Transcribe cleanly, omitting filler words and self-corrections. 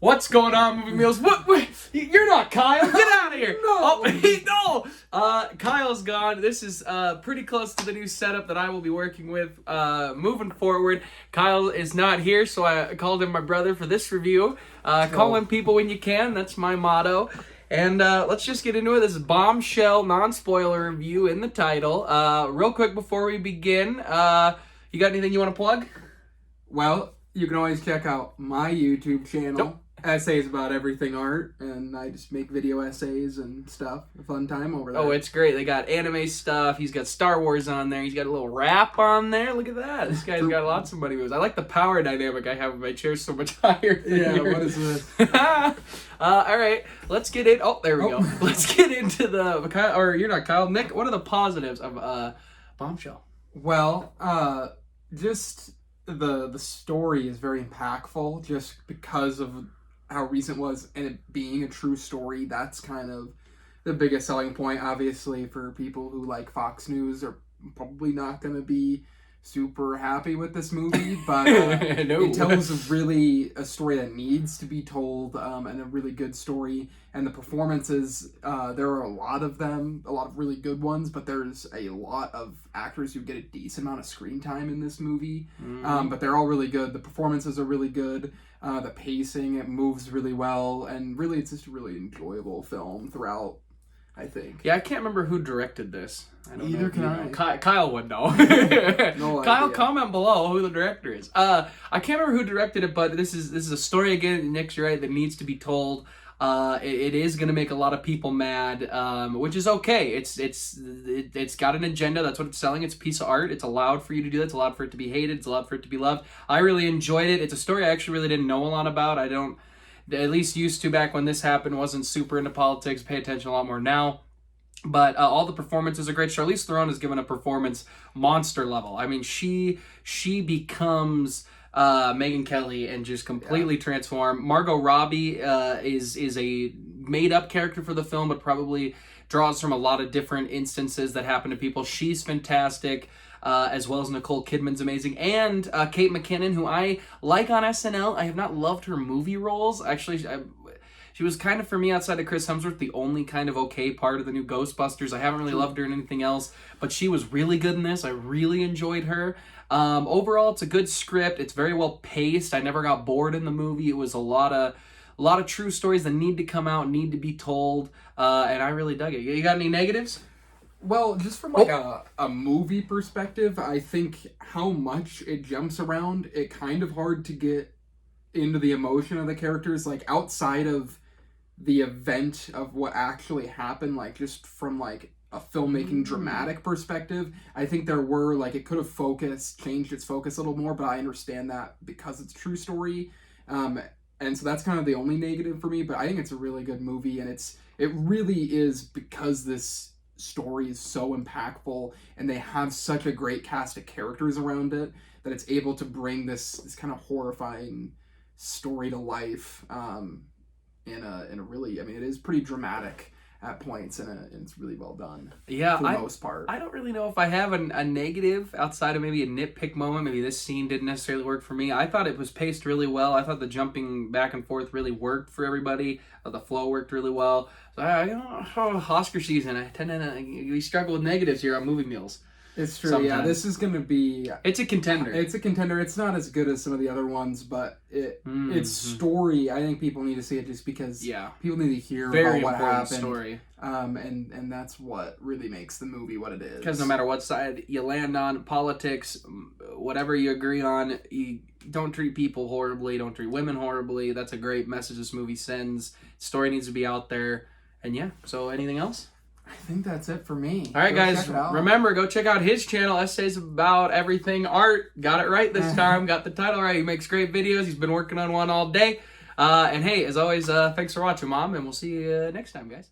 What's going on, Movie Meals? What? You're not Kyle. Get out of here. No. Oh, no. Kyle's gone. This is pretty close to the new setup that I will be working with moving forward. Kyle is not here, so I called him my brother for this review. Call in people when you can. That's my motto. And let's just get into it. This is Bombshell, non-spoiler review in the title. Real quick before we begin, you got anything you want to plug? Well, you can always check out my YouTube channel. Nope. Essays about everything art, and I just make video essays and stuff. A fun time over there. Oh, it's great. They got anime stuff. He's got Star Wars on there. He's got a little rap on there. Look at that. This guy's got lots of money moves. I like the power dynamic I have with my chair so much higher than Yeah, yours. what is this? All right, let's get in. Oh, there we go. Let's get into the Kyle, or you're not Kyle. Nick, what are the positives of Bombshell? Well, just the story is very impactful just because of how recent it was, and it being a true story. That's kind of the biggest selling point. Obviously, for people who like Fox News are probably not going to be super happy with this movie, but No. it tells a story that needs to be told, and a really good story. And the performances, there are a lot of them, a lot of really good ones, but there's a lot of actors who get a decent amount of screen time in this movie. But they're all really good. The performances are really good. The pacing, it moves really well, and really it's just a really enjoyable film throughout, I think. Yeah, I can't remember who directed this. I don't Neither know if can you I. know. Kyle would know. No Kyle, idea. comment below who the director is. I can't remember who directed it, but this is a story again. Nick's right, that needs to be told. It is going to make a lot of people mad, which is okay. It's got an agenda. That's what it's selling. It's a piece of art. It's allowed for you to do that. It's allowed for it to be hated. It's allowed for it to be loved. I really enjoyed it. It's a story I actually really didn't know a lot about. I don't, at least used to back when this happened. Wasn't super into politics. Pay attention a lot more now. But all the performances are great. Charlize Theron is given a performance monster level. I mean, she becomes Megyn Kelly and just completely transform. Margot Robbie is a made-up character for the film, but probably draws from a lot of different instances that happen to people. She's fantastic, as well as Nicole Kidman's amazing. And Kate McKinnon, who I like on SNL. I have not loved her movie roles. Actually, she was kind of, for me, outside of Chris Hemsworth, the only kind of okay part of the new Ghostbusters. I haven't really loved her in anything else, but she was really good in this. I really enjoyed her. Overall, it's a good script. It's very well paced. I never got bored in the movie. It was a lot of true stories that need to come out, need to be told, and I really dug it. You got any negatives? Well, just from like a movie perspective, I think how much it jumps around, it kind of hard to get into the emotion of the characters, like outside of the event of what actually happened, like just from like a filmmaking dramatic perspective. I think there were, like, it could have changed its focus a little more, but I understand that because it's a true story. And so that's kind of the only negative for me, but I think it's a really good movie, and it really is because this story is so impactful and they have such a great cast of characters around it that it's able to bring this kind of horrifying story to life in a really, I mean, it is pretty dramatic at points, and it's really well done. Yeah, for the most part. I don't really know if I have a negative outside of maybe a nitpick moment. Maybe this scene didn't necessarily work for me. I thought it was paced really well. I thought the jumping back and forth really worked for everybody. The flow worked really well. So Oscar season, we struggle with negatives here on Movie Meals. It's true. Sometimes. Yeah, this is going to be... It's a contender. It's a contender. It's not as good as some of the other ones, but its story, I think people need to see it just because people need to hear Very about what important happened. Story. And that's what really makes the movie what it is. Because no matter what side you land on, politics, whatever you agree on, you don't treat people horribly, don't treat women horribly. That's a great message this movie sends. Story needs to be out there. And yeah, so anything else? I think that's it for me. All right, guys, remember, go check out his channel, Essays About Everything Art. Got it right this time. Got the title right. He makes great videos. He's been working on one all day. And hey, as always, thanks for watching, Mom, and we'll see you next time, guys.